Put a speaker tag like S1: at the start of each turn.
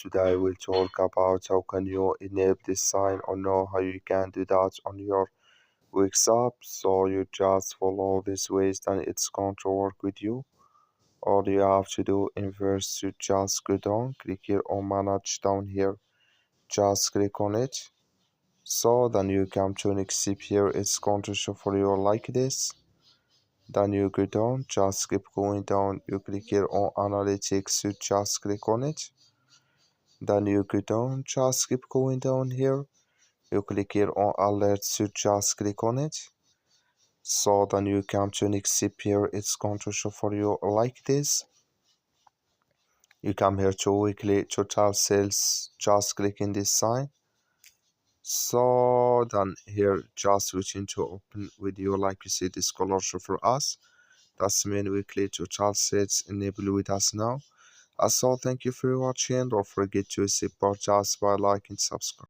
S1: today we'll talk about how can you enable this sign or know how you can do that on your WhatsApp. So you just follow these ways, then it's going to work with you. All you have to do in first you just go down, click here on manage down here, just click on it. So then you come to next step here, it's going to show for you like this. Then you go down, just keep going down, you click here on analytics, you just click on it. Then you go down, just keep going down here, you click here on alerts, you just click on it. So then you come to next step here, it's going to show for you like this. You come here to weekly total sales, just click in this sign. So then here just switching to open video, like you see this color show for us. That's mean weekly total sales enable with us now. So thank you for watching. Don't forget to support us by liking and subscribe.